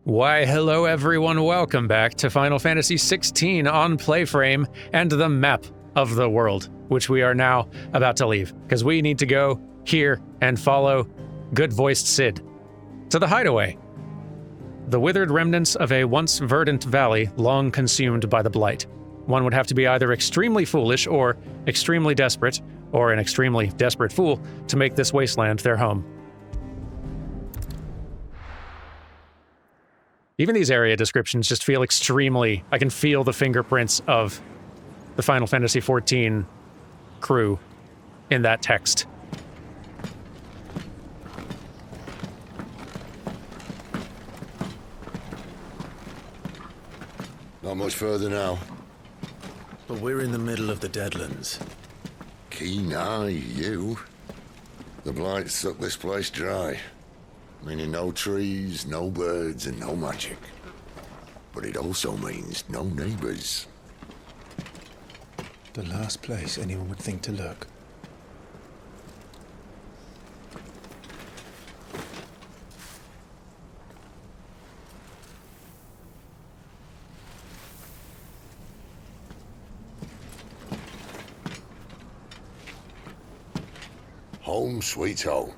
Why, hello everyone, welcome back to Final Fantasy XVI on PlayFrame and the map of the world, which we are now about to leave, because we need to go here and follow good-voiced Cid to the Hideaway, the withered remnants of a once verdant valley long consumed by the Blight. One would have to be either extremely foolish or extremely desperate, or an extremely desperate fool, to make this wasteland their home. Even these area descriptions just feel extremely... I can feel the fingerprints of the Final Fantasy XIV crew in that text. Not much further now. But we're in the middle of the Deadlands. Keen eye, you. The Blight sucked this place dry. Meaning no trees, no birds, and no magic. But it also means no neighbors. The last place anyone would think to look. Home sweet home.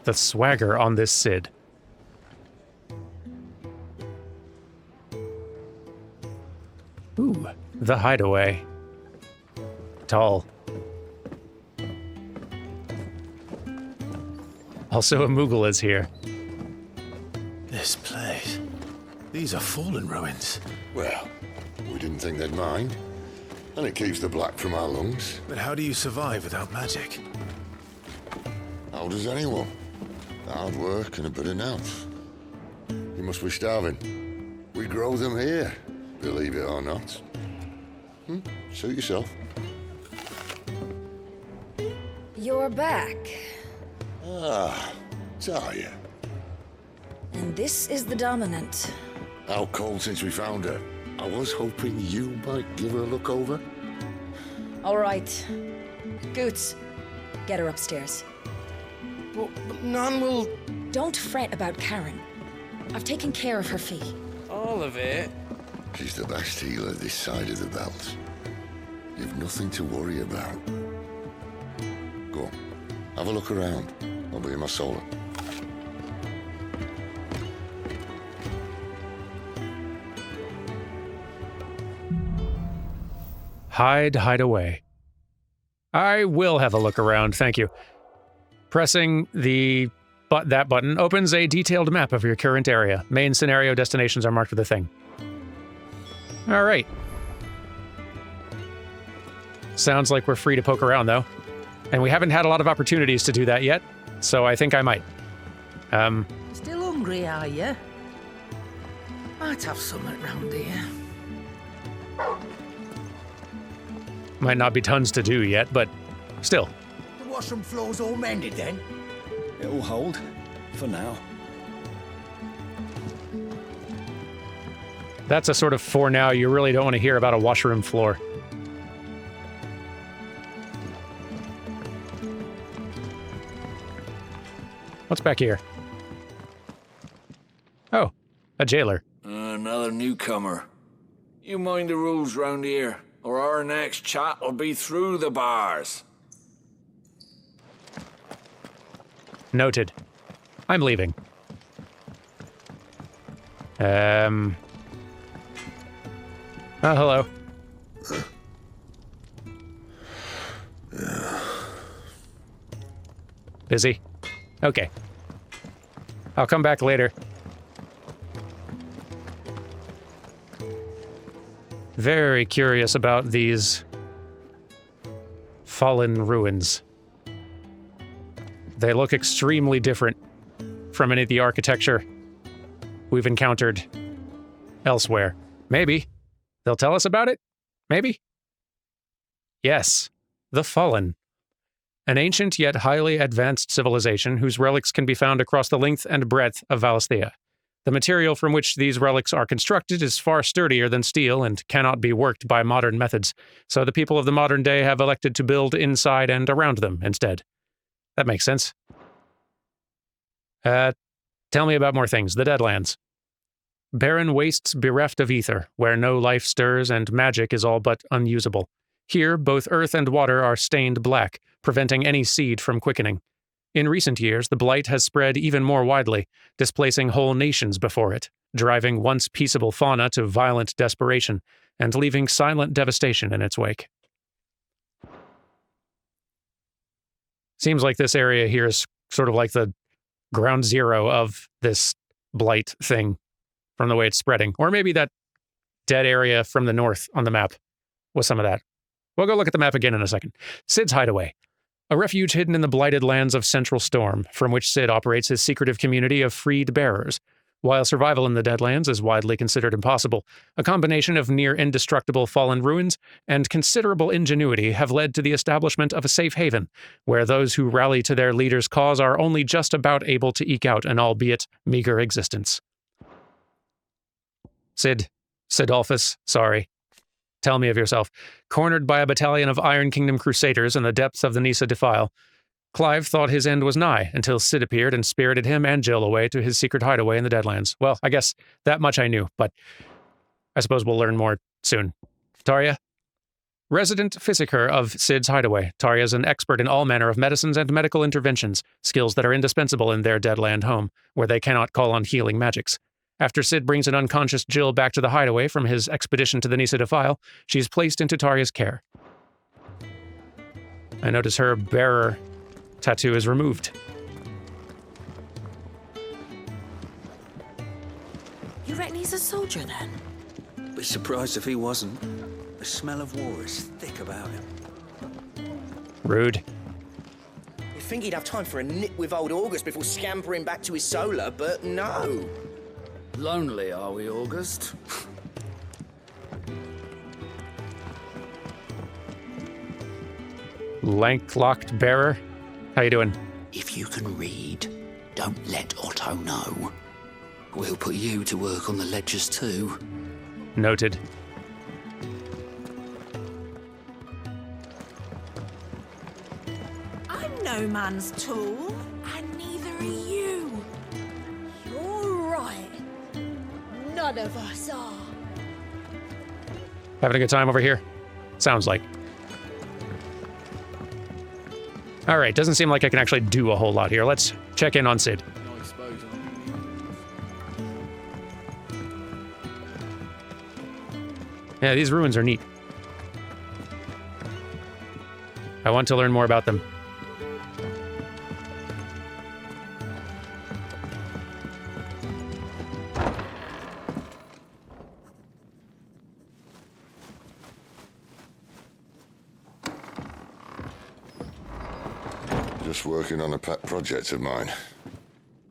The swagger on this Cid. Ooh, the Hideaway. Tall. Also, a Moogle is here. This place. These are fallen ruins. Well, we didn't think they'd mind. And it keeps the black from our lungs. But how do you survive without magic? How does anyone? Hard work and a bit of nous. You must be starving. We grow them here, believe it or not. Suit yourself. You're back. Ah, Talia. And this is the Dominant. How cold since we found her. I was hoping you might give her a look over. All right. Goots, get her upstairs. But none will... Don't fret about Karen. I've taken care of her fee. All of it? She's the best healer this side of the belt. You've nothing to worry about. Go on, have a look around. I'll be in my solar. Hide away. I will have a look around, thank you. Pressing that button opens a detailed map of your current area. Main scenario destinations are marked with a thing. All right. Sounds like we're free to poke around, though. And we haven't had a lot of opportunities to do that yet, so I think I might. Still hungry, are you? Might have something round here. Might not be tons to do yet, but still. The washroom floor's all mended then? It'll hold. For now. That's a sort of for now, you really don't want to hear about a washroom floor. What's back here? Oh, a jailer. Another newcomer. You mind the rules round here, or our next chat will be through the bars. Noted. I'm leaving. Oh, hello. Busy? Okay. I'll come back later. Very curious about these fallen ruins. They look extremely different from any of the architecture we've encountered elsewhere. Maybe. They'll tell us about it? Maybe? Yes. The Fallen. an ancient yet highly advanced civilization whose relics can be found across the length and breadth of Valisthea. The material from which these relics are constructed is far sturdier than steel and cannot be worked by modern methods, so the people of the modern day have elected to build inside and around them instead. That makes sense. Tell me about more things. The Deadlands. Barren wastes bereft of ether, where no life stirs and magic is all but unusable. Here, both earth and water are stained black, preventing any seed from quickening. In recent years, the blight has spread even more widely, displacing whole nations before it, driving once peaceable fauna to violent desperation, and leaving silent devastation in its wake. Seems like this area here is sort of like the ground zero of this blight thing, from the way it's spreading. Or maybe that dead area from the north on the map was some of that. We'll go look at the map again in a second. Cid's Hideaway. A refuge hidden in the blighted lands of Central Storm, from which Cid operates his secretive community of freed bearers. While survival in the Deadlands is widely considered impossible, a combination of near indestructible fallen ruins and considerable ingenuity have led to the establishment of a safe haven, where those who rally to their leader's cause are only just about able to eke out an albeit meager existence. Sidolphus, sorry. Tell me of yourself. Cornered by a battalion of Iron Kingdom Crusaders in the depths of the Nisa Defile, Clive thought his end was nigh until Cid appeared and spirited him and Jill away to his secret hideaway in the Deadlands. Well, I guess that much I knew, but I suppose we'll learn more soon. Tarja? Resident physiker of Cid's Hideaway, Tarja is an expert in all manner of medicines and medical interventions, skills that are indispensable in their Deadland home, where they cannot call on healing magics. After Cid brings an unconscious Jill back to the hideaway from his expedition to the Nisa Defile, she is placed into Tarja's care. I notice her bearer tattoo is removed. You reckon he's a soldier, then? Be surprised if he wasn't. The smell of war is thick about him. Rude. You'd think he'd have time for a nip with old August before scampering back to his solar, but no. Lonely, are we, August? Lank-locked bearer? How you doing? If you can read, don't let Otto know. We'll put you to work on the ledgers too. Noted. I'm no man's tool, and neither are you. You're right. None of us are. Having a good time over here? Sounds like. All right, doesn't seem like I can actually do a whole lot here. Let's check in on Cid. Yeah, these ruins are neat. I want to learn more about them. Just working on a pet project of mine.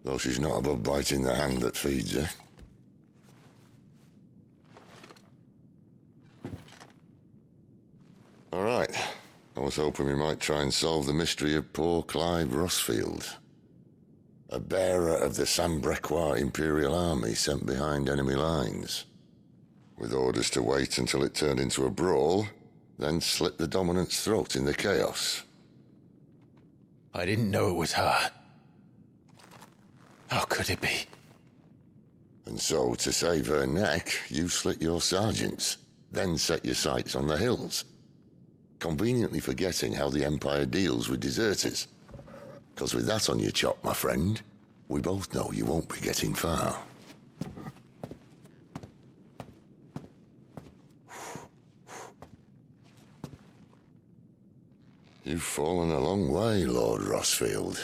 Though she's not above biting the hand that feeds her. All right. I was hoping we might try and solve the mystery of poor Clive Rossfield. A bearer of the Sambrequois Imperial Army sent behind enemy lines. With orders to wait until it turned into a brawl, then slit the dominant's throat in the chaos. I didn't know it was her. How could it be? And so, to save her neck, you slit your sergeants, then set your sights on the hills. Conveniently forgetting how the Empire deals with deserters. Because with that on your chop, my friend, we both know you won't be getting far. You've fallen a long way, Lord Rossfield.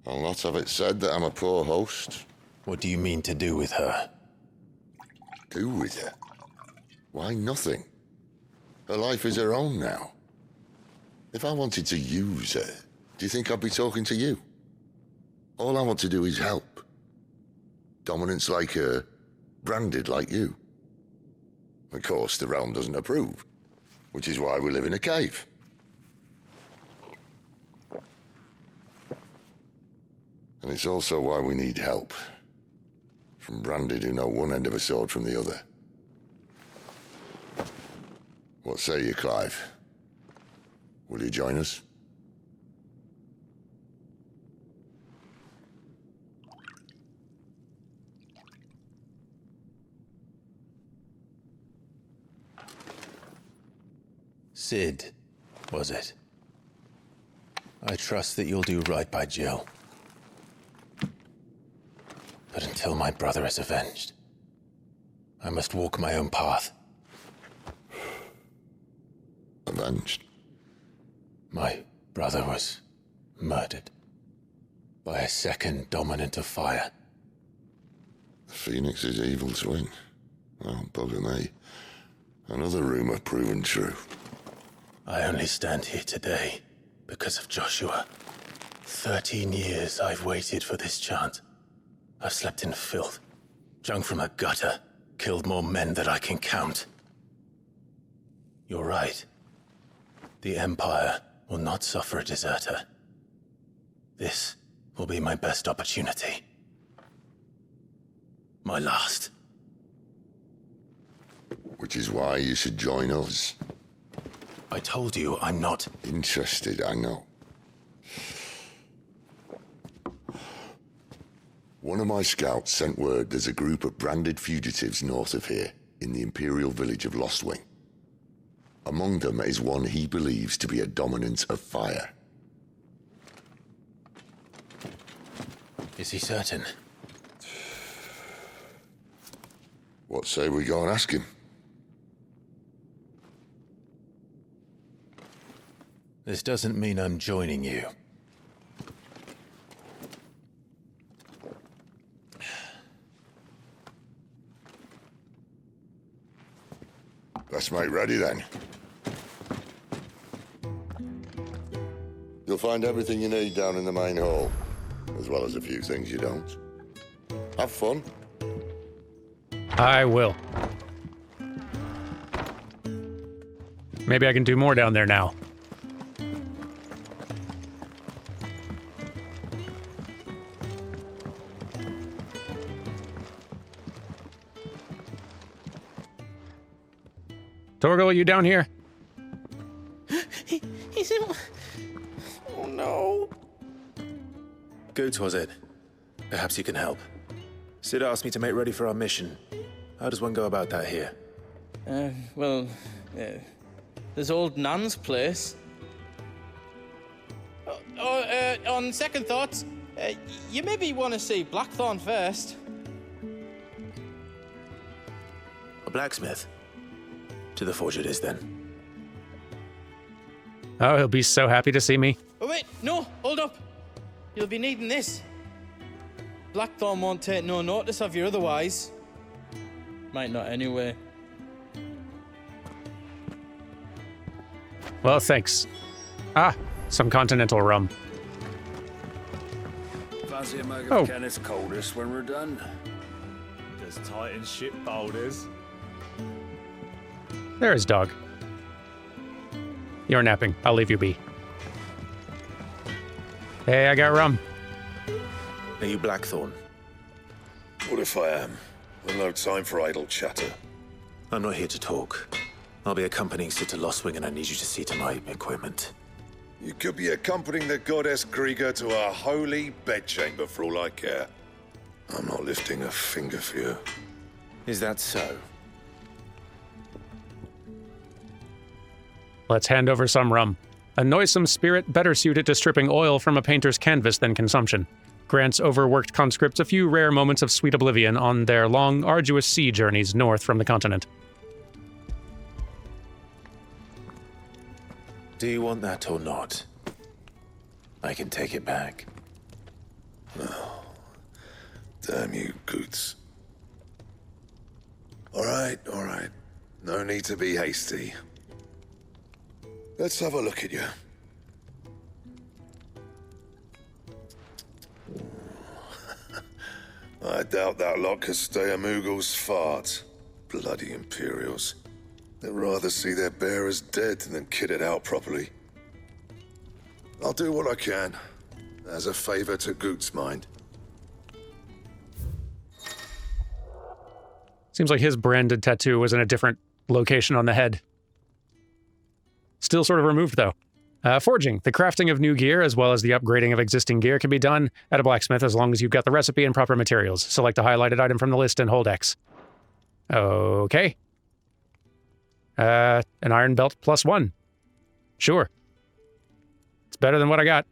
I'll not have it said that I'm a poor host. What do you mean to do with her? Do with her? Why, nothing. Her life is her own now. If I wanted to use her, do you think I'd be talking to you? All I want to do is help. Dominants like her, branded like you. Of course, the realm doesn't approve, which is why we live in a cave. And it's also why we need help. From branded who know one end of a sword from the other. What say you, Clive? Will you join us? Sid, was it? I trust that you'll do right by Jill. But until my brother is avenged, I must walk my own path. Avenged? My brother was murdered by a second dominant of fire. The Phoenix's evil twin. Oh, bugger me. Another rumor proven true. I only stand here today because of Joshua. 13 years I've waited for this chance. I've slept in filth, drunk from a gutter, killed more men than I can count. You're right. The Empire will not suffer a deserter. This will be my best opportunity. My last. Which is why you should join us. I told you I'm not interested, I know. One of my scouts sent word there's a group of branded fugitives north of here, in the Imperial village of Lostwing. Among them is one he believes to be a dominant of fire. Is he certain? What say we go and ask him? This doesn't mean I'm joining you. Let's make ready then. You'll find everything you need down in the main hall, as well as a few things you don't. Have fun. I will. Maybe I can do more down there now. Torgal, you down here? He's in... Oh, no. Goots, was it? Perhaps you can help. Sid asked me to make ready for our mission. How does one go about that here? There's old Nan's place. On second thoughts, you maybe want to see Blackthorn first. A blacksmith? To the forge it is, then. Oh, he'll be so happy to see me. Oh, wait, no, hold up. You'll be needing this. Blackthorn won't take no notice of you otherwise. Might not anyway. Well, thanks. Ah, some continental rum. Fancy a mug of Kenneth's coldest when we're done. There's Titan ship boulders. There is dog. You're napping. I'll leave you be. Hey, I got rum. Are you Blackthorn? What if I am? I've no time for idle chatter. I'm not here to talk. I'll be accompanying Sid to Lostwing, and I need you to see to my equipment. You could be accompanying the goddess Krieger to our holy bedchamber for all I care. I'm not lifting a finger for you. Is that so? Let's hand over some rum. A noisome spirit better suited to stripping oil from a painter's canvas than consumption. Grants overworked conscripts a few rare moments of sweet oblivion on their long, arduous sea journeys north from the continent. Do you want that or not? I can take it back. Oh, damn you, Goots. All right. No need to be hasty. Let's have a look at you. I doubt that lot could stay a Moogle's fart. Bloody Imperials. They'd rather see their bearers dead than kitted out properly. I'll do what I can, as a favor to Goot's mind. Seems like his branded tattoo was in a different location on the head. Still sort of removed, though. Forging. The crafting of new gear, as well as the upgrading of existing gear, can be done at a blacksmith as long as you've got the recipe and proper materials. Select a highlighted item from the list and hold X. Okay. An iron belt +1. Sure. It's better than what I got,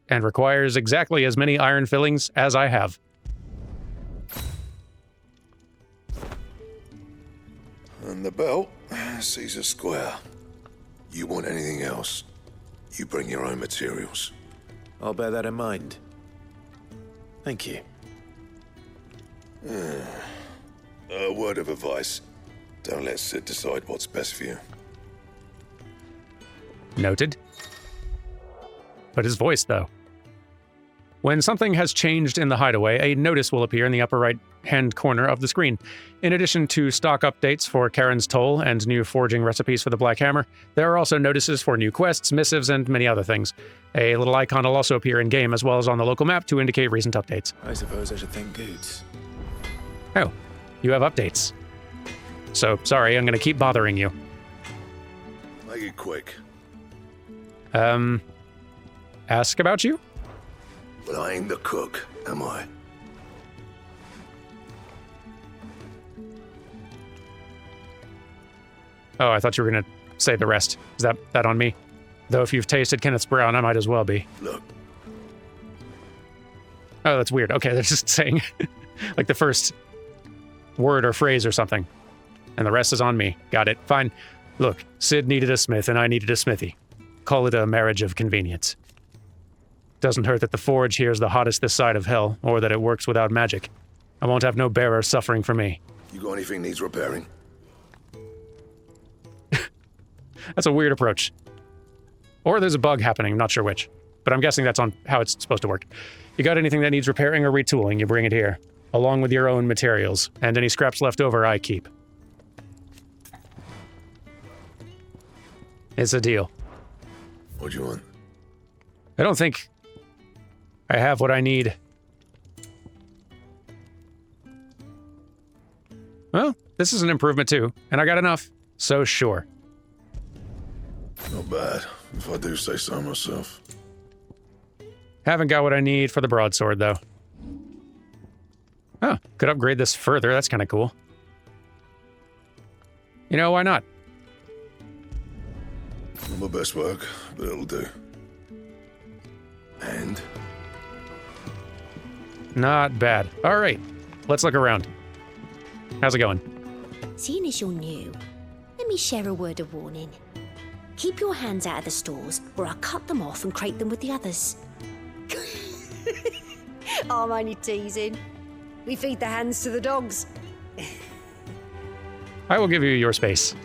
and requires exactly as many iron fillings as I have. And the belt, Caesar Square. You want anything else, you bring your own materials. I'll bear that in mind. Thank you. A word of advice. Don't let Sid decide what's best for you. Noted. But his voice, though. When something has changed in the Hideaway, a notice will appear in the upper right-hand corner of the screen. In addition to stock updates for Karen's Toll and new forging recipes for the Black Hammer, there are also notices for new quests, missives, and many other things. A little icon will also appear in-game as well as on the local map to indicate recent updates. I suppose I should thank Goots. Oh, you have updates. So, sorry, I'm gonna keep bothering you. Make it quick. Ask about you? But I ain't the cook, am I? Oh, I thought you were gonna say the rest. Is that on me? Though if you've tasted Kenneth's brown, I might as well be. Look. Oh, that's weird. Okay, they're just saying like the first word or phrase or something. And the rest is on me. Got it. Fine. Look, Sid needed a smith and I needed a smithy. Call it a marriage of convenience. Doesn't hurt that the forge here is the hottest this side of hell, or that it works without magic. I won't have no bearer suffering for me. You got anything needs repairing? That's a weird approach. Or there's a bug happening, not sure which. But I'm guessing that's on how it's supposed to work. You got anything that needs repairing or retooling, you bring it here. Along with your own materials, and any scraps left over I keep. It's a deal. What do you want? I don't think I have what I need. Well, this is an improvement too, and I got enough, so sure. Not bad, if I do say so myself. Haven't got what I need for the broadsword, though. Oh, could upgrade this further, that's kind of cool. You know, why not? Not my best work, but it'll do. And? Not bad. All right, let's look around. How's it going? Seeing as you're new, let me share a word of warning. Keep your hands out of the stores, or I'll cut them off and crate them with the others. I'm only teasing. We feed the hands to the dogs. I will give you your space.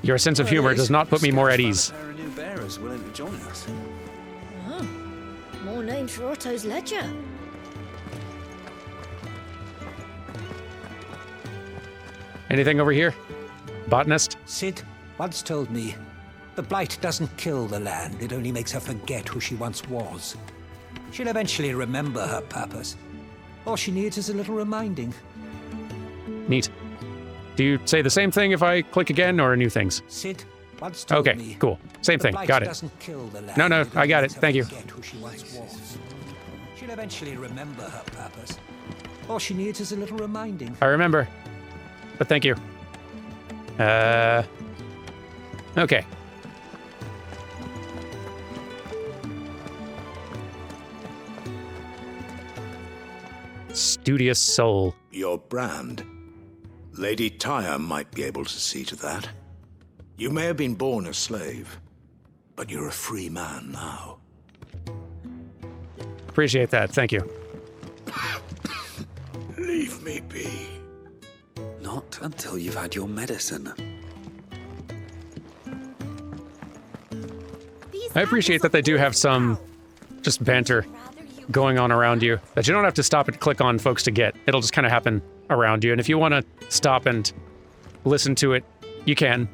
Your sense of humor does not put me more at ease. A pair of new bearers willing to join us. Oh, more names for Otto's ledger. Anything over here? Botanist? Sid once told me, the blight doesn't kill the land, it only makes her forget who she once was. She'll eventually remember her purpose. All she needs is a little reminding. Neat. Do you say the same thing if I click again, or new things? Sid once told okay, me, cool. Same thing, got it. Doesn't kill the land, No, I got it, thank you. Who she once was. She'll eventually remember her purpose. All she needs is a little reminding. I remember. But thank you. Okay. Studious soul. Your brand. Lady Tyre might be able to see to that. You may have been born a slave, but you're a free man now. Appreciate that, thank you. Leave me be. Not until you've had your medicine. I appreciate that they do have some just banter going on around you that you don't have to stop and click on folks to get. It'll just kind of happen around you. And if you want to stop and listen to it, you can,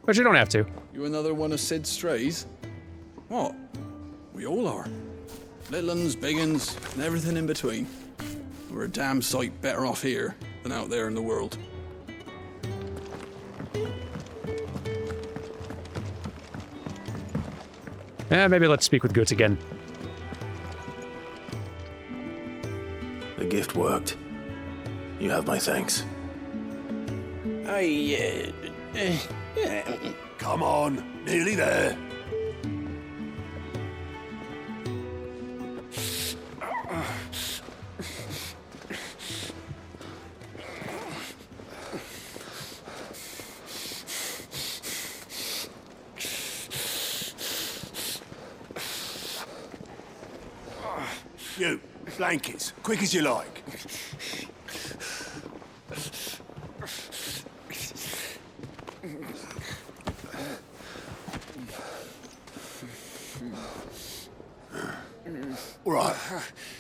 but you don't have to. You another one of Sid's strays? What? We all are. Little uns, big uns, and everything in between. We're a damn sight better off here than out there in the world. Maybe let's speak with Goots again. The gift worked. You have my thanks. Come on, nearly there. You, blankets, quick as you like. All right,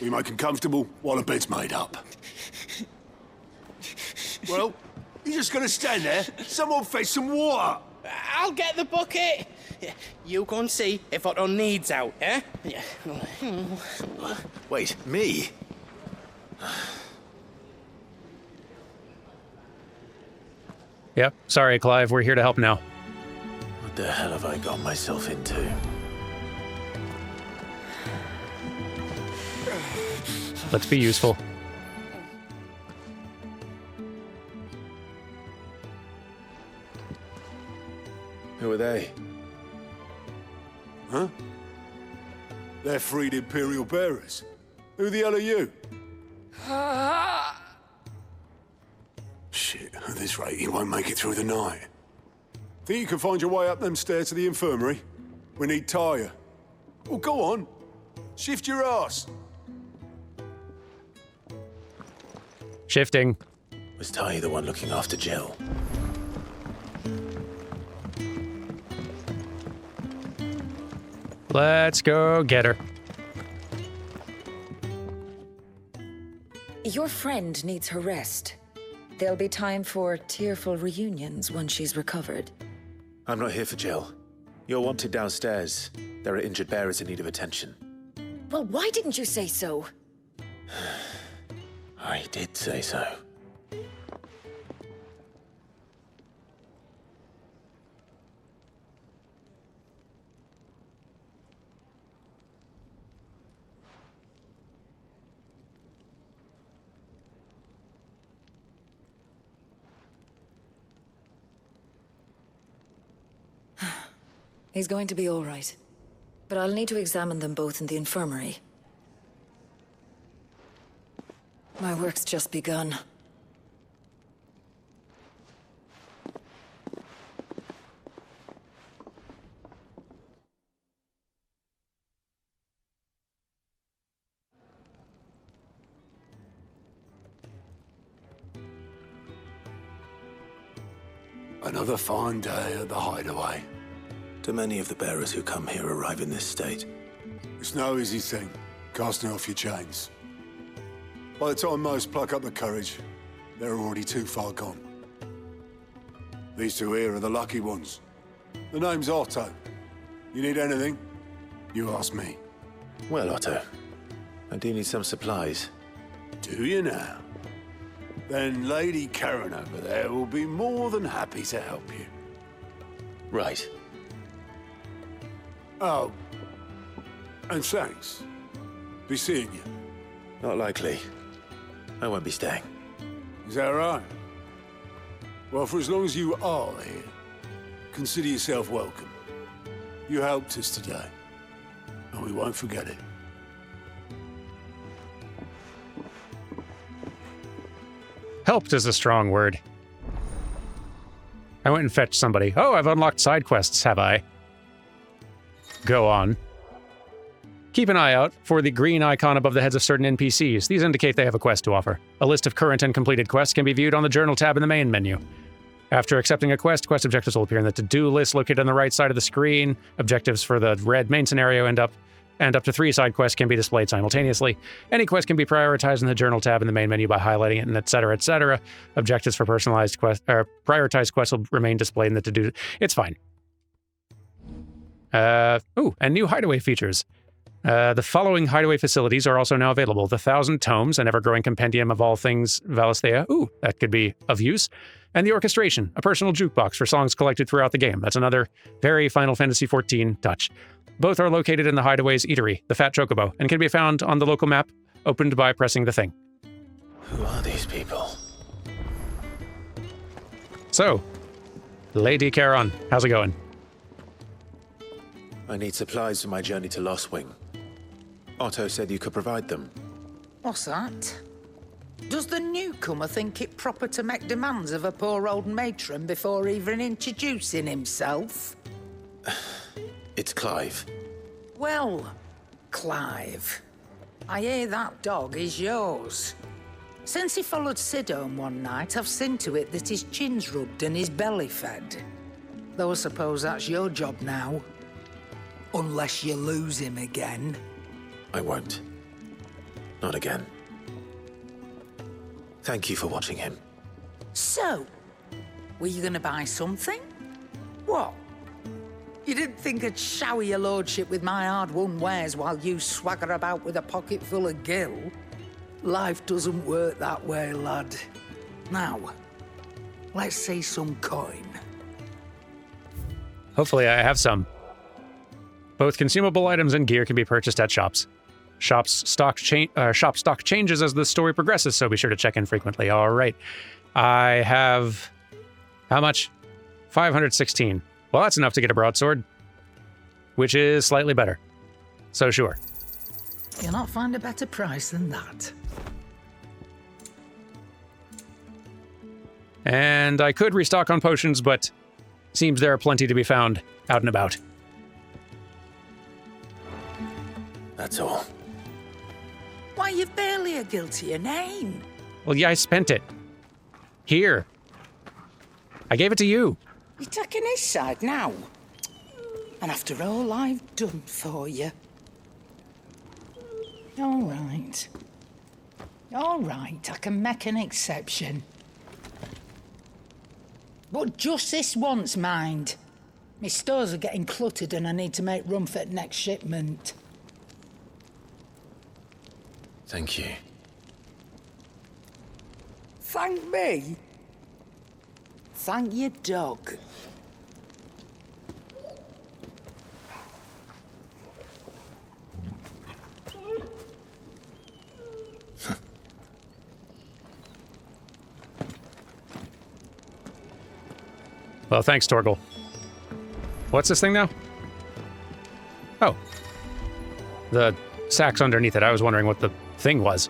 we make them comfortable while the bed's made up. Well, you're just gonna stand there? Someone fetch some water. I'll get the bucket. You go and see if Otto needs out, eh? Wait, me? Yep, sorry, Clive, we're here to help now. What the hell have I got myself into? Let's be useful. Who are they? Huh? They're freed Imperial bearers. Who the hell are you? Shit, at this rate, you won't make it through the night. Think you can find your way up them stairs to the infirmary? We need Tyre. Well, go on. Shift your ass. Shifting. Was Ty the one looking after Jill? Let's go get her. Your friend needs her rest. There'll be time for tearful reunions once she's recovered. I'm not here for Jill. You're wanted downstairs. There are injured bearers in need of attention. Well, why didn't you say so? I did say so. He's going to be all right. But I'll need to examine them both in the infirmary. My work's just begun. Another fine day at the Hideaway. Do many of the bearers who come here arrive in this state? It's no easy thing, casting off your chains. By the time most pluck up the courage, they're already too far gone. These two here are the lucky ones. The name's Otto. You need anything? You ask me. Well, Otto, I do need some supplies. Do you now? Then Lady Karen over there will be more than happy to help you. Right. Oh, and thanks. Be seeing you. Not likely. I won't be staying. Is that right? Well, for as long as you are here, consider yourself welcome. You helped us today, and we won't forget it. Helped is a strong word. I went and fetched somebody. Oh, I've unlocked side quests, have I? Go on. Keep an eye out for the green icon above the heads of certain NPCs. These indicate they have a quest to offer. A list of current and completed quests can be viewed on the Journal tab in the main menu. After accepting a quest, quest objectives will appear in the to-do list located on the right side of the screen. Objectives for the red main scenario and up to 3 side quests can be displayed simultaneously. Any quest can be prioritized in the journal tab in the main menu by highlighting it, and etc., etc. Objectives for personalized quest or prioritized quests will remain displayed in the to-do. It's fine. And new Hideaway features. The following Hideaway facilities are also now available. The 1,000 Tomes, an ever-growing compendium of all things Valisthea. Ooh, that could be of use. And the Orchestration, a personal jukebox for songs collected throughout the game. That's another very Final Fantasy XIV touch. Both are located in the Hideaway's eatery, the Fat Chocobo, and can be found on the local map, opened by pressing the thing. Who are these people? So, Lady Charon, how's it going? I need supplies for my journey to Lost Wing. Otto said you could provide them. What's that? Does the newcomer think it proper to make demands of a poor old matron before even introducing himself? It's Clive. Well, Clive, I hear that dog is yours. Since he followed Sid home one night, I've seen to it that his chin's rubbed and his belly fed. Though I suppose that's your job now. Unless you lose him again. I won't. Not again. Thank you for watching him. So, were you gonna buy something? What? You didn't think I'd shower your lordship with my hard-won wares while you swagger about with a pocket full of gil? Life doesn't work that way, lad. Now, let's see some coin. Hopefully I have some. Both consumable items and gear can be purchased at shops. Shop stock changes as the story progresses, so be sure to check in frequently. All right. I have... how much? 516. Well, that's enough to get a broadsword, which is slightly better. So sure. You'll not find a better price than that. And I could restock on potions, but seems there are plenty to be found out and about. That's all. Why, you've barely a guilty name. Well, yeah, I spent it. Here. I gave it to you. You're taking his side now. And after all I've done for you. All right. All right, I can make an exception. But just this once, mind. My stores are getting cluttered and I need to make room for the next shipment. Thank you. Thank me? Thank your dog. Well, thanks, Torgal. What's this thing now? Oh. The sack's underneath it. I was wondering what the thing was.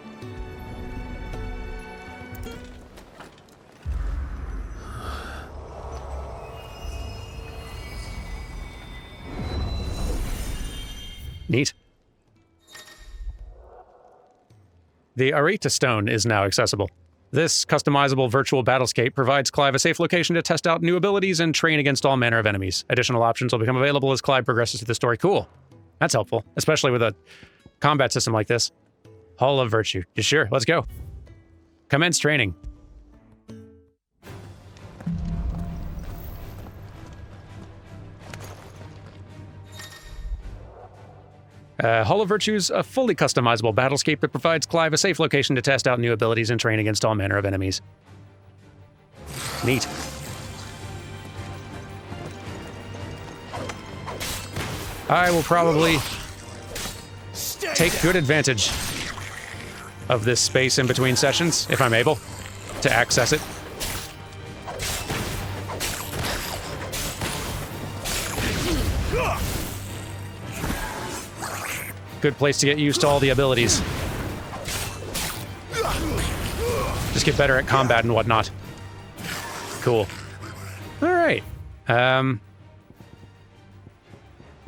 Neat. The Arita Stone is now accessible. This customizable virtual battlescape provides Clive a safe location to test out new abilities and train against all manner of enemies. Additional options will become available as Clive progresses through the story. Cool. That's helpful, especially with a combat system like this. Hall of Virtue. You sure? Let's go. Commence training. Hall of Virtue's a fully customizable battlescape that provides Clive a safe location to test out new abilities and train against all manner of enemies. Neat. I will probably take good advantage of this space in between sessions, if I'm able to access it. Good place to get used to all the abilities. Just get better at combat and whatnot. Cool. All right.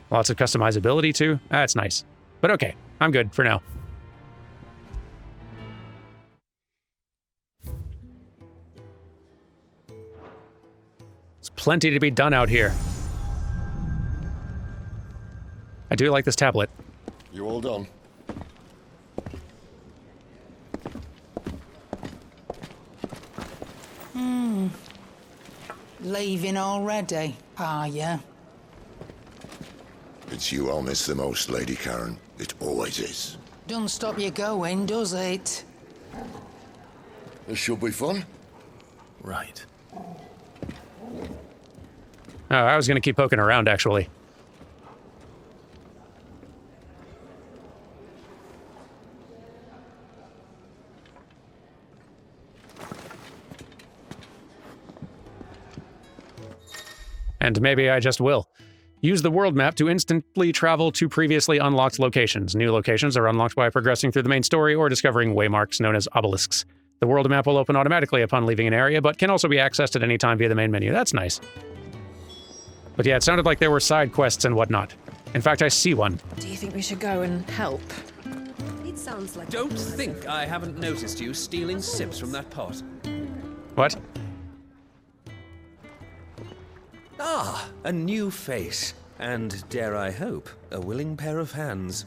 Lots of customizability too. That's nice. But okay, I'm good for now. plenty to be done out here. I do like this tablet. You all done? Leaving already, are ya? It's you I'll miss the most, Lady Karen. It always is. Don't stop you going, does it? This should be fun. Right. Oh, I was going to keep poking around, actually. And maybe I just will. Use the world map to instantly travel to previously unlocked locations. New locations are unlocked by progressing through the main story or discovering waymarks known as obelisks. The world map will open automatically upon leaving an area, but can also be accessed at any time via the main menu. That's nice. But yeah, it sounded like there were side quests and whatnot. In fact, I see one. Do you think we should go and help? It sounds like... Don't think I haven't noticed you stealing sips from that pot. What? Ah, a new face. And, dare I hope, a willing pair of hands.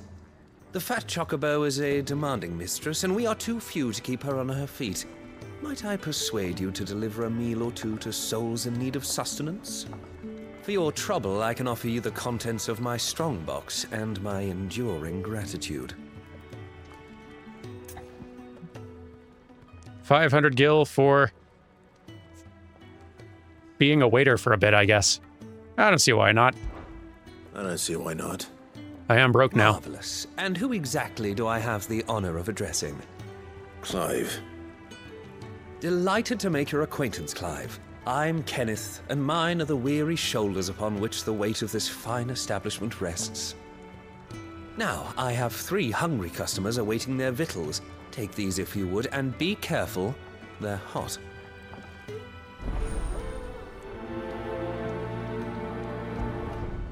The fat chocobo is a demanding mistress, and we are too few to keep her on her feet. Might I persuade you to deliver a meal or two to souls in need of sustenance? For your trouble, I can offer you the contents of my strongbox and my enduring gratitude. 500 gil for being a waiter for a bit, I guess. I don't see why not. I don't see why not. I am broke now. Marvelous. And who exactly do I have the honor of addressing? Clive. Delighted to make your acquaintance, Clive. I'm Kenneth, and mine are the weary shoulders upon which the weight of this fine establishment rests. Now, I have 3 hungry customers awaiting their victuals. Take these if you would, and be careful, they're hot.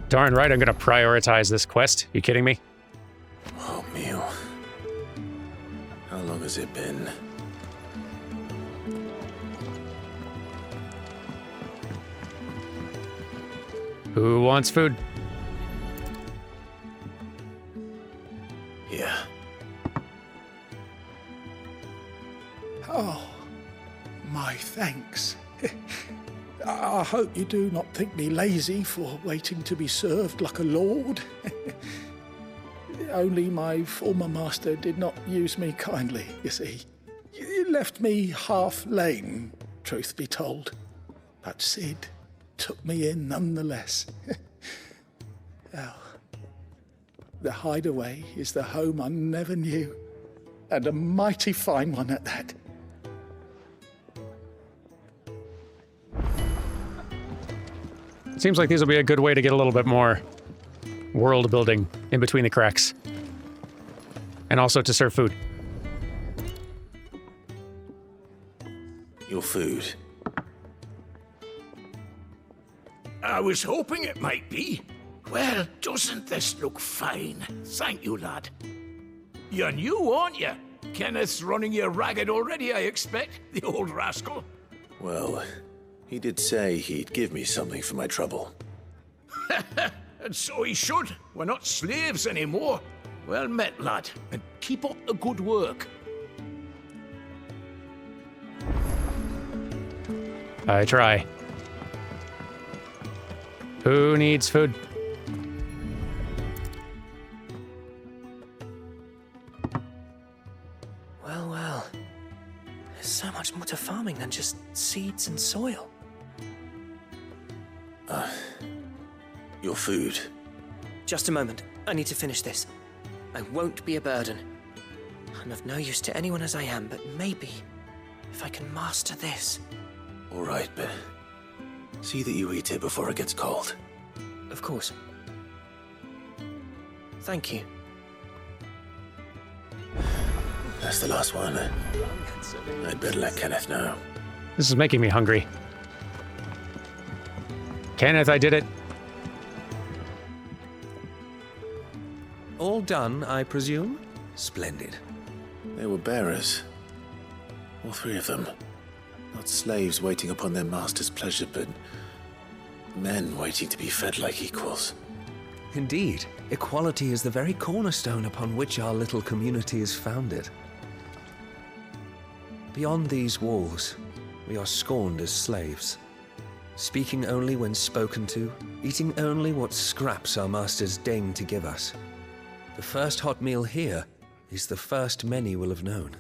Darn right, I'm gonna prioritize this quest. You kidding me? Oh, meal. How long has it been? Who wants food? Yeah. Oh, my thanks. I hope you do not think me lazy for waiting to be served like a lord. Only my former master did not use me kindly, you see. He left me half lame, truth be told. But Sid took me in nonetheless. Well, the Hideaway is the home I never knew, and a mighty fine one at that. Seems like these will be a good way to get a little bit more world building in between the cracks. And also to serve food. Your food. I was hoping it might be. Well, doesn't this look fine? Thank you, lad. You're new, aren't you? Kenneth's running you ragged already, I expect, the old rascal. Well, he did say he'd give me something for my trouble. And so he should. We're not slaves anymore. Well met, lad, and keep up the good work. I try. Who needs food? Well, well. There's so much more to farming than just seeds and soil. Your food. Just a moment. I need to finish this. I won't be a burden. I'm of no use to anyone as I am, but maybe if I can master this. All right, but see that you eat it before it gets cold. Of course. Thank you. That's the last one. I'd better let Kenneth know. This is making me hungry. Kenneth, I did it. All done, I presume? Splendid. They were bearers. All 3 of them. Not slaves waiting upon their master's pleasure, but Men waiting to be fed like equals. Indeed, equality is the very cornerstone upon which our little community is founded. Beyond these walls, we are scorned as slaves, speaking only when spoken to, eating only what scraps our masters deign to give us. The first hot meal here is the first many will have known.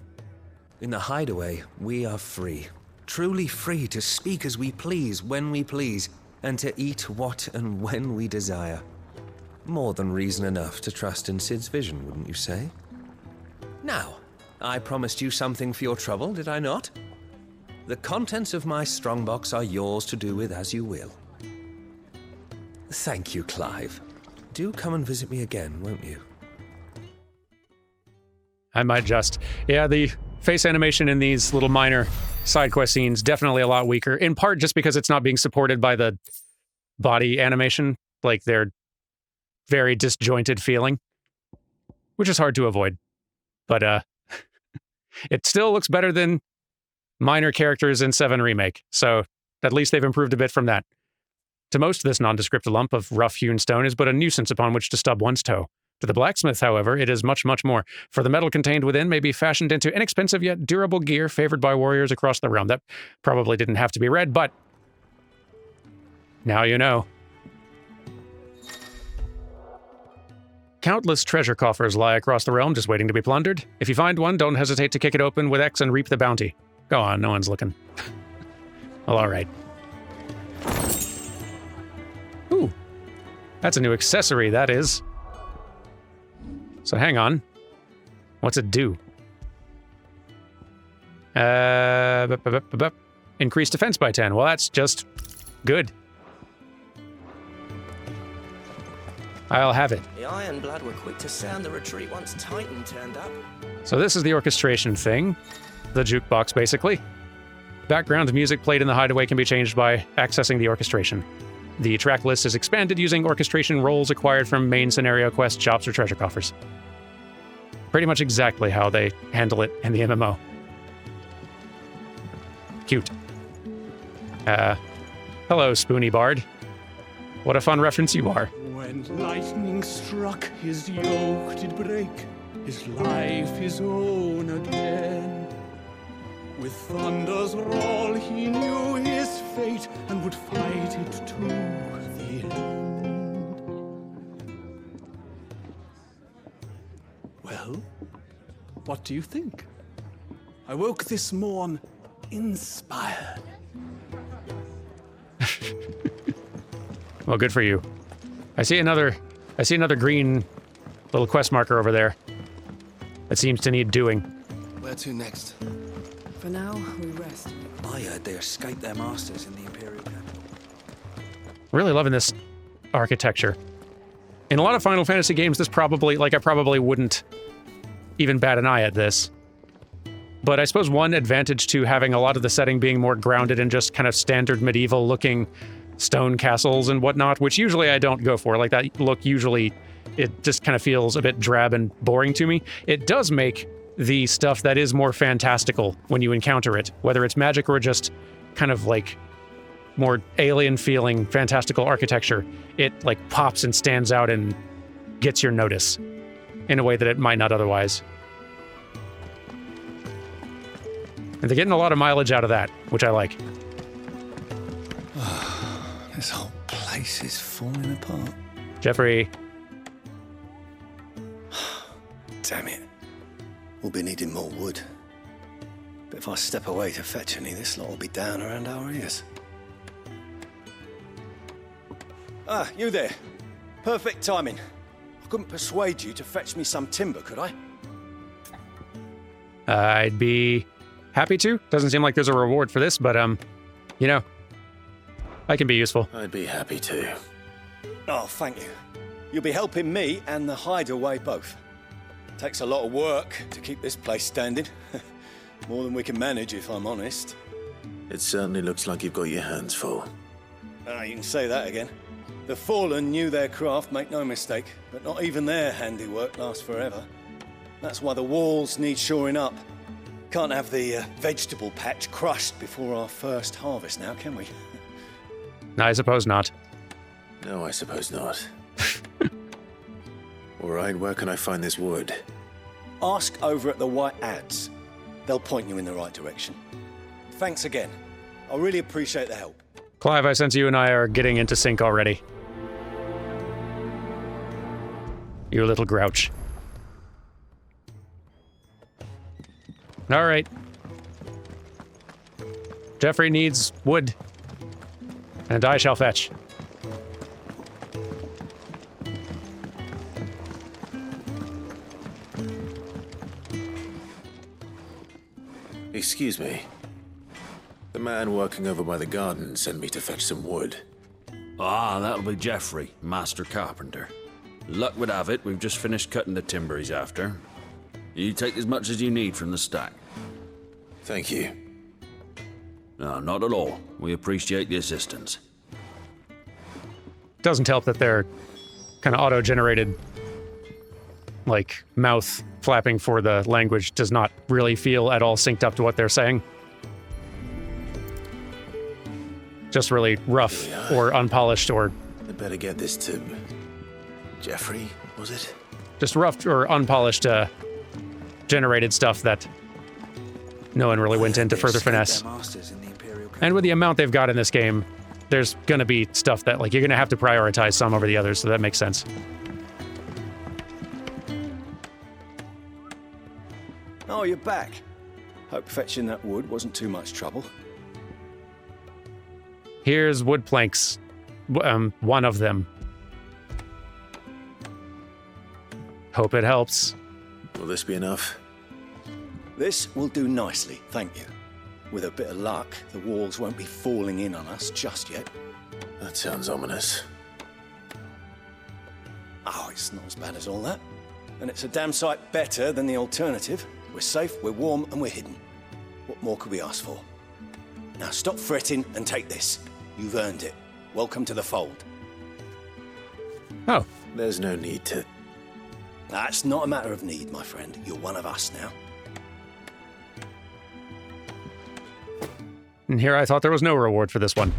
In the Hideaway, we are free, truly free to speak as we please, when we please, and to eat what and when we desire. More than reason enough to trust in Sid's vision, wouldn't you say? Now, I promised you something for your trouble, did I not? The contents of my strongbox are yours to do with as you will. Thank you, Clive. Do come and visit me again, won't you? I might just. Yeah, the face animation in these little minor side quest scenes definitely a lot weaker, in part just because it's not being supported by the body animation. Like, they're very disjointed feeling, which is hard to avoid. But it still looks better than minor characters in 7 Remake, so at least they've improved a bit from that. To most, this nondescript lump of rough-hewn stone is but a nuisance upon which to stub one's toe. To the blacksmith, however, it is much, much more, for the metal contained within may be fashioned into inexpensive yet durable gear favored by warriors across the realm. That probably didn't have to be read, but now you know. Countless treasure coffers lie across the realm just waiting to be plundered. If you find one, don't hesitate to kick it open with X and reap the bounty. Go on, no one's looking. Well, all right. Ooh, that's a new accessory, that is. So hang on. What's it do? Increased defense by 10. Well, that's just good. I'll have it. The Ironblood were quick to sound the retreat once Titan turned up. So this is the orchestration thing. The jukebox, basically. Background music played in the Hideaway can be changed by accessing the orchestration. The track list is expanded using orchestration roles acquired from main scenario quests, shops, or treasure coffers. Pretty much exactly how they handle it in the MMO. Cute. Hello, Spoony Bard. What a fun reference you are. When lightning struck, his yoke did break, his life his own again. With thunder's roll, he knew his fate and would fight it to the end. Well, what do you think? I woke this morn inspired. Well, good for you. I see another green little quest marker over there. That seems to need doing. Where to next? For now, we rest. I heard they escaped their masters in the Imperial capital. Really loving this architecture. In a lot of Final Fantasy games, this probably, I probably wouldn't even bat an eye at this. But I suppose one advantage to having a lot of the setting being more grounded in just kind of standard medieval looking stone castles and whatnot, which usually I don't go for. Like, that look usually, it just kind of feels a bit drab and boring to me. It does make the stuff that is more fantastical when you encounter it, whether it's magic or just kind of like more alien feeling fantastical architecture, it like pops and stands out and gets your notice in a way that it might not otherwise. And they're getting a lot of mileage out of that, which I like. This whole place is falling apart. Jeffrey. Damn it. We'll be needing more wood. But if I step away to fetch any, this lot will be down around our ears. Ah, you there. Perfect timing. I couldn't persuade you to fetch me some timber, could I? I'd be happy to. Doesn't seem like there's a reward for this, but, you know, I can be useful. I'd be happy to. Oh, thank you. You'll be helping me and the Hideaway both. Takes a lot of work to keep this place standing. More than we can manage, if I'm honest. It certainly looks like you've got your hands full. Ah, you can say that again. The Fallen knew their craft, make no mistake, but not even their handiwork lasts forever. That's why the walls need shoring up. Can't have the vegetable patch crushed before our first harvest now, can we? I suppose not. No, I suppose not. All right, where can I find this wood? Ask over at the White Ads. They'll point you in the right direction. Thanks again. I really appreciate the help. Clive, I sense you and I are getting into sync already. You little grouch. All right. Jeffrey needs wood. And I shall fetch. Excuse me. The man working over by the garden sent me to fetch some wood. Ah, that'll be Jeffrey, master carpenter. Luck would have it, we've just finished cutting the timber he's after. You take as much as you need from the stack. Thank you. No, not at all. We appreciate the assistance. Doesn't help that they're kind of auto-generated, like, mouth flapping for the language does not really feel at all synced up to what they're saying. Just really rough or unpolished or... I better get this to... Jeffrey, was it? Just rough or unpolished generated stuff that no one really went into further finesse. And with the amount they've got in this game, there's gonna be stuff that, like, you're gonna have to prioritize some over the others, so that makes sense. Oh, you're back. Hope fetching that wood wasn't too much trouble. Here's wood planks. One of them. Hope it helps. Will this be enough? This will do nicely, thank you. With a bit of luck, the walls won't be falling in on us just yet. That sounds ominous. Oh, it's not as bad as all that. And it's a damn sight better than the alternative. We're safe, we're warm, and we're hidden. What more could we ask for? Now stop fretting and take this. You've earned it. Welcome to the fold. Oh. There's no need to... That's not a matter of need, my friend. You're one of us now. And here I thought there was no reward for this one.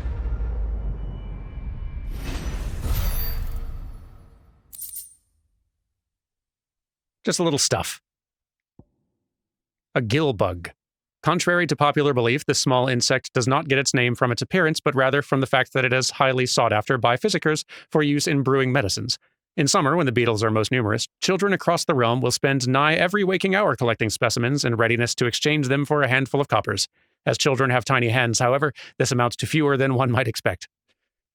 Just a little stuff. A gill bug. Contrary to popular belief, this small insect does not get its name from its appearance, but rather from the fact that it is highly sought after by physicians for use in brewing medicines. In summer, when the beetles are most numerous, children across the realm will spend nigh every waking hour collecting specimens in readiness to exchange them for a handful of coppers. As children have tiny hands, however, this amounts to fewer than one might expect.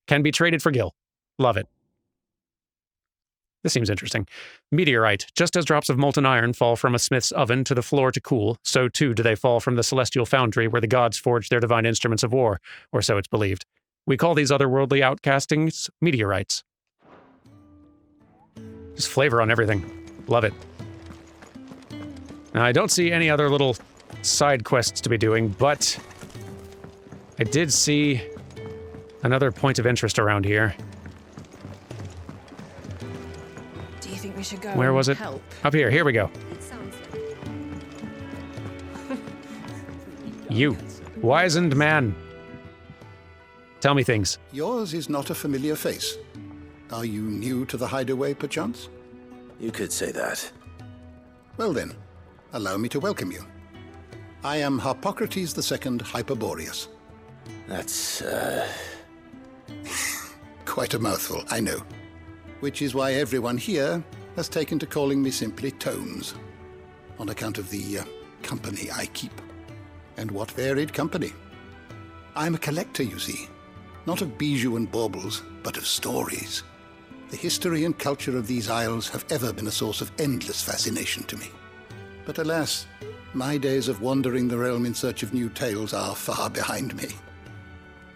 Can be traded for gill. Love it. This seems interesting. Meteorite. Just as drops of molten iron fall from a smith's oven to the floor to cool, so too do they fall from the celestial foundry where the gods forge their divine instruments of war, or so it's believed. We call these otherworldly outcastings meteorites. Just flavor on everything. Love it. Now, I don't see any other little side quests to be doing, but I did see another point of interest around here. Do you think we should go? Where was it? Help? Up here. Here we go. You, wizened man. Tell me things. Yours is not a familiar face. Are you new to the Hideaway, perchance? You could say that. Well then, allow me to welcome you. I am Harpocrates II Hyperboreus. That's, Quite a mouthful, I know. Which is why everyone here has taken to calling me simply Tomes, on account of the company I keep. And what varied company. I'm a collector, you see. Not of bijou and baubles, but of stories. The history and culture of these isles have ever been a source of endless fascination to me. But alas, my days of wandering the realm in search of new tales are far behind me.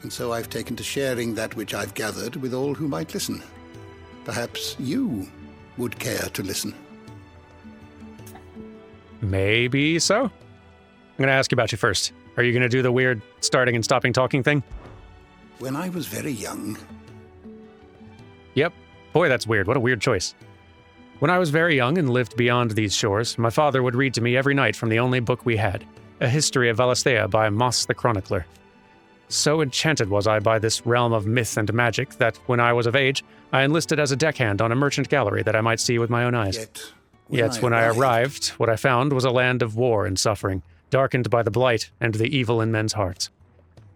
And so I've taken to sharing that which I've gathered with all who might listen. Perhaps you would care to listen. Maybe so. I'm going to ask you about you first. Are you going to do the weird starting and stopping talking thing? When I was very young... Yep. Boy, that's weird. What a weird choice. When I was very young and lived beyond these shores, my father would read to me every night from the only book we had, A History of Valisthea by Moss the Chronicler. So enchanted was I by this realm of myth and magic that when I was of age, I enlisted as a deckhand on a merchant gallery that I might see with my own eyes. Yet when I arrived, what I found was a land of war and suffering, darkened by the blight and the evil in men's hearts.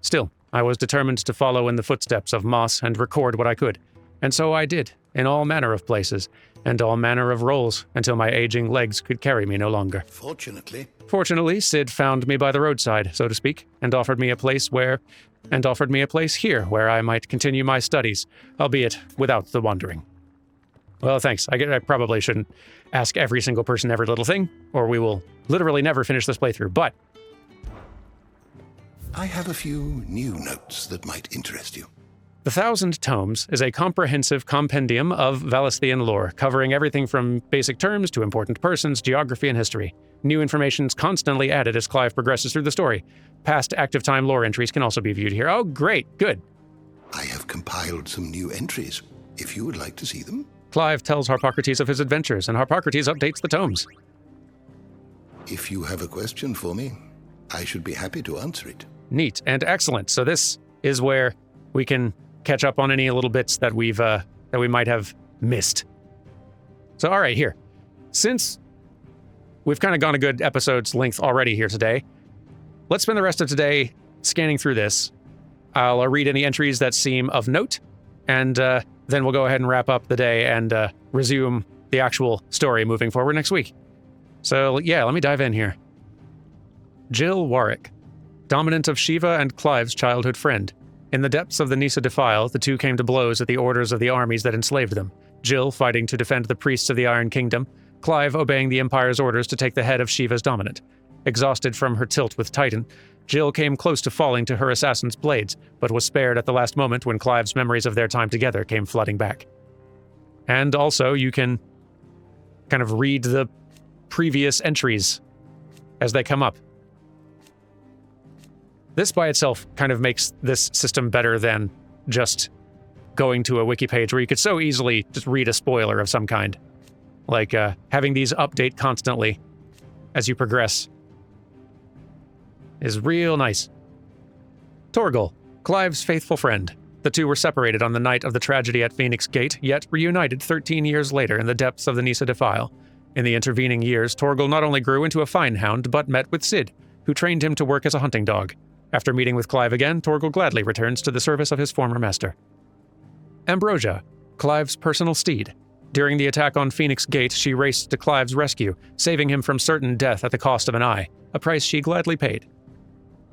Still, I was determined to follow in the footsteps of Moss and record what I could, and so I did, in all manner of places, and all manner of roles, until my aging legs could carry me no longer. Fortunately, Sid found me by the roadside, so to speak, and offered me a place here where I might continue my studies, albeit without the wandering. Well, thanks. I probably shouldn't ask every single person every little thing, or we will literally never finish this playthrough, but I have a few new notes that might interest you. The 1,000 Tomes is a comprehensive compendium of Valisthian lore, covering everything from basic terms to important persons, geography, and history. New information is constantly added as Clive progresses through the story. Past active time lore entries can also be viewed here. Oh, great. Good. I have compiled some new entries, if you would like to see them. Clive tells Harpocrates of his adventures, and Harpocrates updates the tomes. If you have a question for me, I should be happy to answer it. Neat and excellent. So this is where we can catch up on any little bits that we might have missed. So all right, here. Since we've kind of gone a good episode's length already here today, let's spend the rest of today scanning through this. I'll read any entries that seem of note, and then we'll go ahead and wrap up the day and resume the actual story moving forward next week. So yeah, let me dive in here. Jill Warwick, dominant of Shiva and Clive's childhood friend. In the depths of the Nisa Defile, the two came to blows at the orders of the armies that enslaved them. Jill fighting to defend the priests of the Iron Kingdom, Clive obeying the Empire's orders to take the head of Shiva's dominant. Exhausted from her tilt with Titan, Jill came close to falling to her assassin's blades, but was spared at the last moment when Clive's memories of their time together came flooding back. And also, you can kind of read the previous entries as they come up. This by itself kind of makes this system better than just going to a wiki page where you could so easily just read a spoiler of some kind. Like having these update constantly as you progress is real nice. Torgal, Clive's faithful friend. The two were separated on the night of the tragedy at Phoenix Gate, yet reunited 13 years later in the depths of the Nisa Defile. In the intervening years, Torgal not only grew into a fine hound, but met with Sid, who trained him to work as a hunting dog. After meeting with Clive again, Torgal gladly returns to the service of his former master. Ambrosia, Clive's personal steed. During the attack on Phoenix Gate, she raced to Clive's rescue, saving him from certain death at the cost of an eye, a price she gladly paid.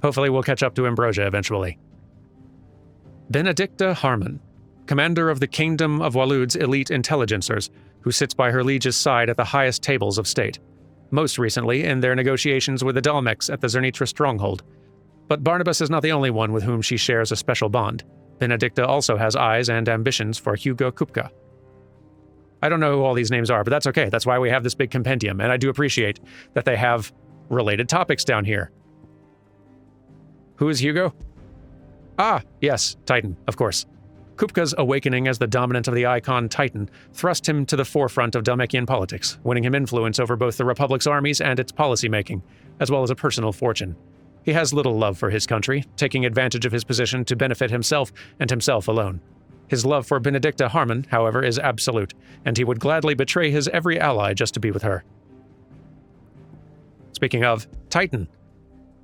Hopefully we'll catch up to Ambrosia eventually. Benedicta Harmon, commander of the Kingdom of Walud's elite intelligencers, who sits by her liege's side at the highest tables of state. Most recently in their negotiations with the Dalmex at the Zernitra stronghold. But Barnabas is not the only one with whom she shares a special bond. Benedicta also has eyes and ambitions for Hugo Kupka. I don't know who all these names are, but that's okay. That's why we have this big compendium, and I do appreciate that they have related topics down here. Who is Hugo? Ah, yes, Titan, of course. Kupka's awakening as the dominant of the icon Titan thrust him to the forefront of Dalmekian politics, winning him influence over both the Republic's armies and its policymaking, as well as a personal fortune. He has little love for his country, taking advantage of his position to benefit himself and himself alone. His love for Benedicta Harmon, however, is absolute, and he would gladly betray his every ally just to be with her. Speaking of, Titan,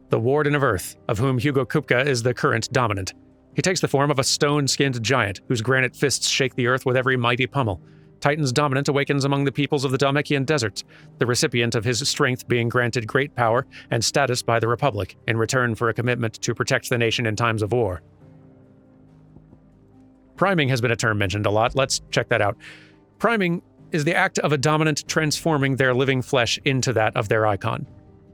the Warden of Earth, of whom Hugo Kupka is the current dominant. He takes the form of a stone-skinned giant, whose granite fists shake the earth with every mighty pummel. Titan's dominant awakens among the peoples of the Dalmekian deserts, the recipient of his strength being granted great power and status by the Republic in return for a commitment to protect the nation in times of war. Priming has been a term mentioned a lot. Let's check that out. Priming is the act of a dominant transforming their living flesh into that of their icon.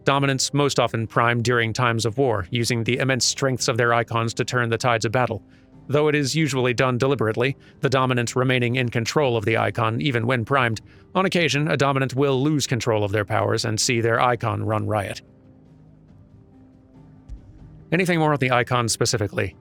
Dominants most often prime during times of war, using the immense strengths of their icons to turn the tides of battle. Though it is usually done deliberately, the dominant remaining in control of the icon even when primed, on occasion a dominant will lose control of their powers and see their icon run riot. Anything more on the icon specifically?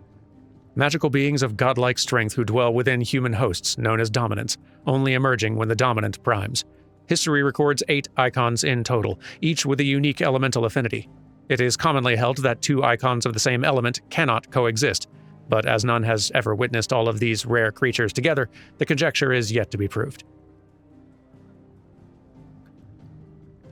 Magical beings of godlike strength who dwell within human hosts, known as dominants, only emerging when the dominant primes. History records 8 icons in total, each with a unique elemental affinity. It is commonly held that two icons of the same element cannot coexist, but as none has ever witnessed all of these rare creatures together, the conjecture is yet to be proved.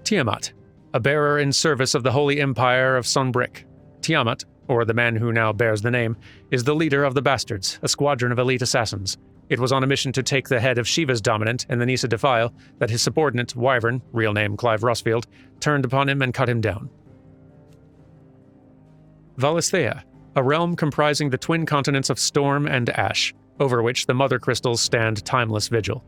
Tiamat, a bearer in service of the Holy Empire of Sonbrick. Tiamat, or the man who now bears the name, is the leader of the Bastards, a squadron of elite assassins. It was on a mission to take the head of Shiva's dominant in the Nisa Defile that his subordinate, Wyvern, real name Clive Rossfield, turned upon him and cut him down. Valisthea, a realm comprising the twin continents of Storm and Ash, over which the Mother Crystals stand timeless vigil.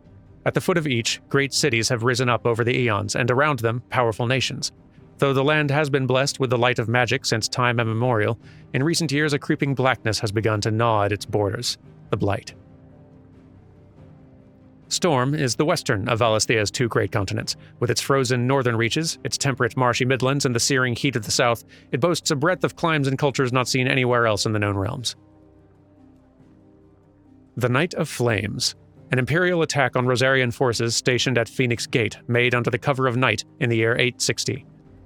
At the foot of each, great cities have risen up over the eons, and around them, powerful nations. Though the land has been blessed with the light of magic since time immemorial, in recent years a creeping blackness has begun to gnaw at its borders, the Blight. Storm is the western of Valisthea's two great continents. With its frozen northern reaches, its temperate marshy midlands, and the searing heat of the south, it boasts a breadth of climes and cultures not seen anywhere else in the known realms. The Night of Flames, an imperial attack on Rosarian forces stationed at Phoenix Gate, made under the cover of night in the year 860.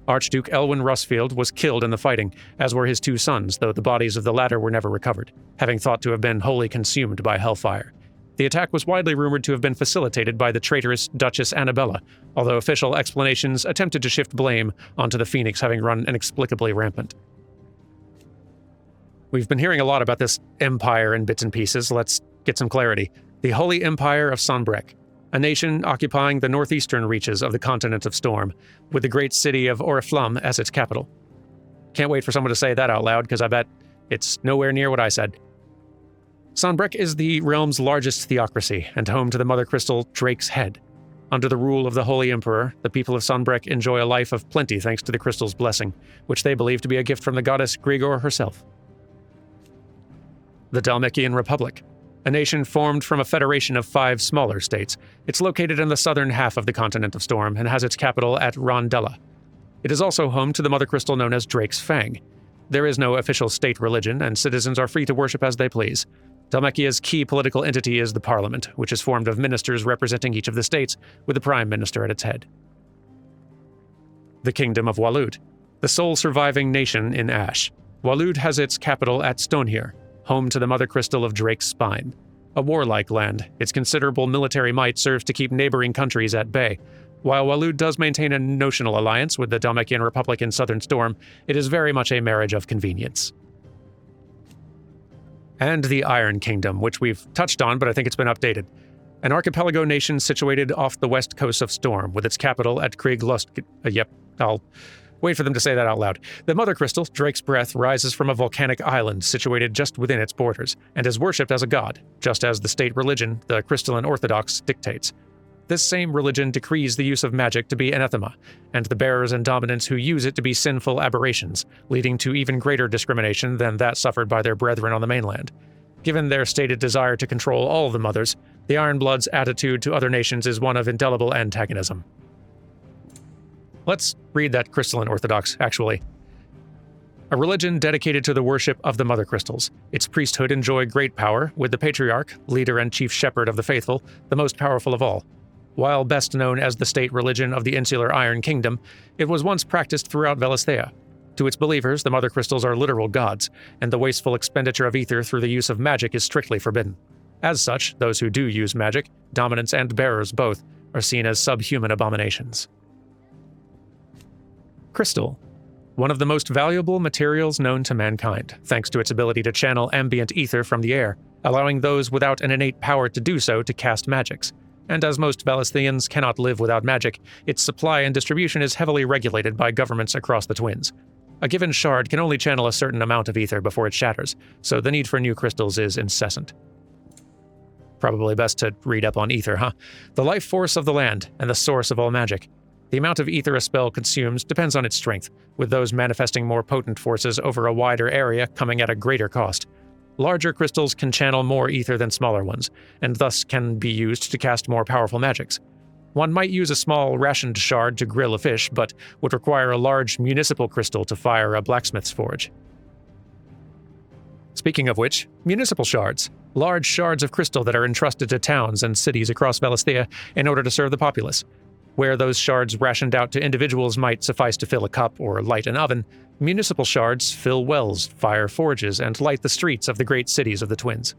Archduke Elwyn Rossfield was killed in the fighting, as were his two sons, though the bodies of the latter were never recovered, having thought to have been wholly consumed by hellfire. The attack was widely rumored to have been facilitated by the traitorous Duchess Annabella, although official explanations attempted to shift blame onto the Phoenix having run inexplicably rampant. We've been hearing a lot about this empire in bits and pieces. Let's get some clarity. The Holy Empire of Sonbrick, a nation occupying the northeastern reaches of the continent of Storm, with the great city of Oriflamme as its capital. Can't wait for someone to say that out loud, because I bet it's nowhere near what I said. Sonbrick is the realm's largest theocracy and home to the Mother Crystal Drake's Head. Under the rule of the Holy Emperor, the people of Sonbrick enjoy a life of plenty thanks to the crystal's blessing, which they believe to be a gift from the goddess Grigor herself. The Dalmekian Republic, a nation formed from a federation of 5 smaller states. It's located in the southern half of the continent of Storm and has its capital at Rondella. It is also home to the Mother Crystal known as Drake's Fang. There is no official state religion, and citizens are free to worship as they please. Dalmekia's key political entity is the Parliament, which is formed of ministers representing each of the states, with the Prime Minister at its head. The Kingdom of Waloed, the sole surviving nation in Ash. Waloed has its capital at Stonehir, home to the Mother Crystal of Drake's Spine. A warlike land, its considerable military might serves to keep neighboring countries at bay. While Waloed does maintain a notional alliance with the Dalmekian Republic in Southern Storm, it is very much a marriage of convenience. And the Iron Kingdom, which we've touched on, but I think it's been updated. An archipelago nation situated off the west coast of Storm, with its capital at Krieg-Lost... I'll wait for them to say that out loud. The Mother Crystal, Drake's Breath, rises from a volcanic island situated just within its borders, and is worshipped as a god, just as the state religion, the Crystalline Orthodox, dictates. This same religion decrees the use of magic to be anathema, and the bearers and dominants who use it to be sinful aberrations, leading to even greater discrimination than that suffered by their brethren on the mainland. Given their stated desire to control all the mothers, the Ironbloods' attitude to other nations is one of indelible antagonism. Let's read that Crystalline Orthodox, actually. A religion dedicated to the worship of the Mother Crystals. Its priesthood enjoy great power, with the Patriarch, leader and chief shepherd of the faithful, the most powerful of all. While best known as the state religion of the insular Iron Kingdom, it was once practiced throughout Valisthea. To its believers, the Mother Crystals are literal gods, and the wasteful expenditure of ether through the use of magic is strictly forbidden. As such, those who do use magic, dominants and bearers both, are seen as subhuman abominations. Crystal. One of the most valuable materials known to mankind, thanks to its ability to channel ambient ether from the air, allowing those without an innate power to do so to cast magics. And as most Valistheans cannot live without magic, its supply and distribution is heavily regulated by governments across the Twins. A given shard can only channel a certain amount of ether before it shatters, so the need for new crystals is incessant. Probably best to read up on ether, huh? The life force of the land, and the source of all magic. The amount of ether a spell consumes depends on its strength, with those manifesting more potent forces over a wider area coming at a greater cost. Larger crystals can channel more ether than smaller ones, and thus can be used to cast more powerful magics. One might use a small rationed shard to grill a fish, but would require a large municipal crystal to fire a blacksmith's forge. Speaking of which, municipal shards. Large shards of crystal that are entrusted to towns and cities across Valisthea in order to serve the populace. Where those shards rationed out to individuals might suffice to fill a cup or light an oven, municipal shards fill wells, fire forges, and light the streets of the great cities of the Twins.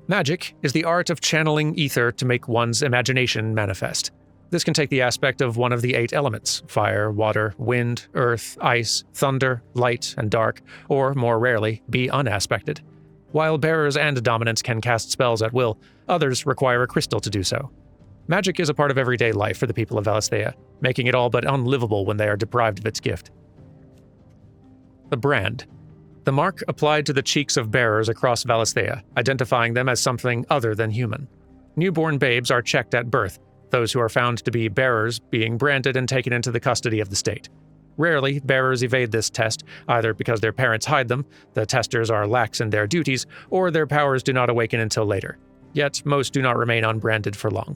Magic is the art of channeling ether to make one's imagination manifest. This can take the aspect of one of the 8 elements: fire, water, wind, earth, ice, thunder, light, and dark, or, more rarely, be unaspected. While bearers and dominants can cast spells at will, others require a crystal to do so. Magic is a part of everyday life for the people of Valisthea, making it all but unlivable when they are deprived of its gift. The brand. The mark applied to the cheeks of bearers across Valisthea, identifying them as something other than human. Newborn babes are checked at birth, those who are found to be bearers being branded and taken into the custody of the state. Rarely, bearers evade this test, either because their parents hide them, the testers are lax in their duties, or their powers do not awaken until later. Yet, most do not remain unbranded for long.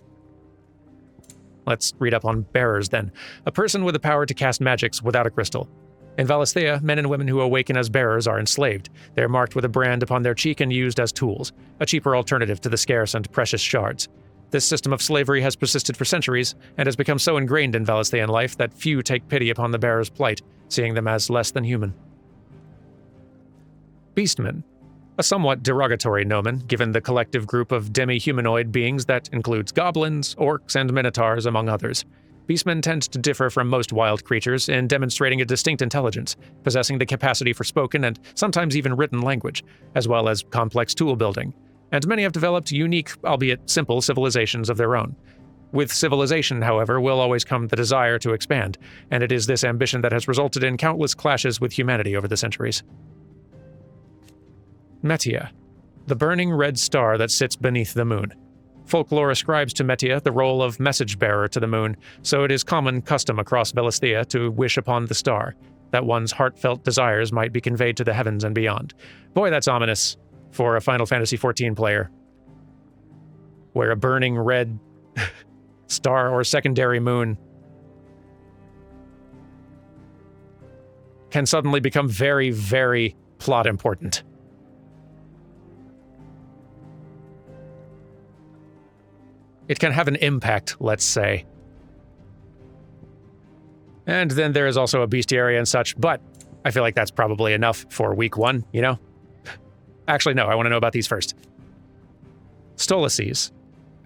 Let's read up on bearers then. A person with the power to cast magics without a crystal. In Valisthea, men and women who awaken as bearers are enslaved. They are marked with a brand upon their cheek and used as tools, a cheaper alternative to the scarce and precious shards. This system of slavery has persisted for centuries, and has become so ingrained in Valisthean life that few take pity upon the bearer's plight, seeing them as less than human. Beastmen. A somewhat derogatory nomen, given the collective group of demi-humanoid beings that includes goblins, orcs, and minotaurs, among others. Beastmen tend to differ from most wild creatures in demonstrating a distinct intelligence, possessing the capacity for spoken and sometimes even written language, as well as complex tool building. And many have developed unique, albeit simple, civilizations of their own. With civilization, however, will always come the desire to expand, and it is this ambition that has resulted in countless clashes with humanity over the centuries. Metia, the burning red star that sits beneath the moon. Folklore ascribes to Metia the role of message-bearer to the moon, so it is common custom across Valisthea to wish upon the star, that one's heartfelt desires might be conveyed to the heavens and beyond. Boy, that's ominous for a Final Fantasy XIV player, where a burning red star or secondary moon can suddenly become very, very plot important. It can have an impact, let's say. And then there is also a bestiary and such, but I feel like that's probably enough for week 1, you know? Actually, no, I want to know about these first. Stolaces.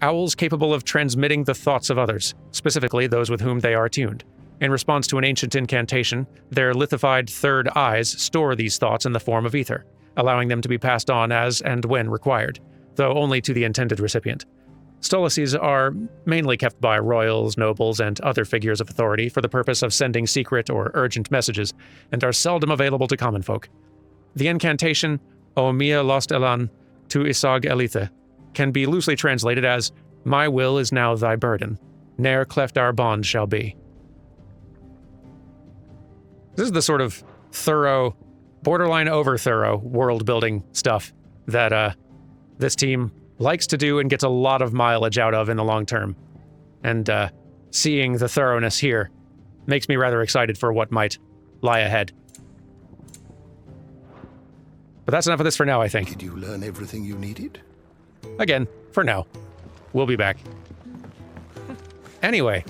Owls capable of transmitting the thoughts of others, specifically those with whom they are attuned. In response to an ancient incantation, their lithified third eyes store these thoughts in the form of ether, allowing them to be passed on as and when required, though only to the intended recipient. Stolaces are mainly kept by royals, nobles, and other figures of authority for the purpose of sending secret or urgent messages, and are seldom available to common folk. The incantation, O mia lost elan, tu isag elithe, can be loosely translated as, My will is now thy burden, ne'er cleft our bond shall be. This is the sort of thorough, borderline over-thorough world-building stuff that this team likes to do and gets a lot of mileage out of in the long term. And seeing the thoroughness here makes me rather excited for what might lie ahead. But that's enough of this for now, I think. Did you learn everything you needed? Again, for now. We'll be back. Anyway.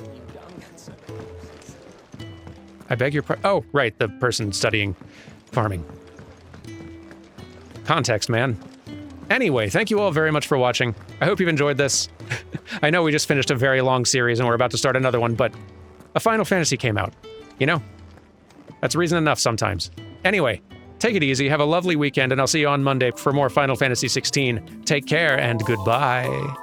I beg your pardon. Oh, right, the person studying farming. Context, man. Anyway, thank you all very much for watching. I hope you've enjoyed this. I know we just finished a very long series and we're about to start another one, but a Final Fantasy came out. You know? That's reason enough sometimes. Anyway, take it easy, have a lovely weekend, and I'll see you on Monday for more Final Fantasy XVI. Take care and goodbye.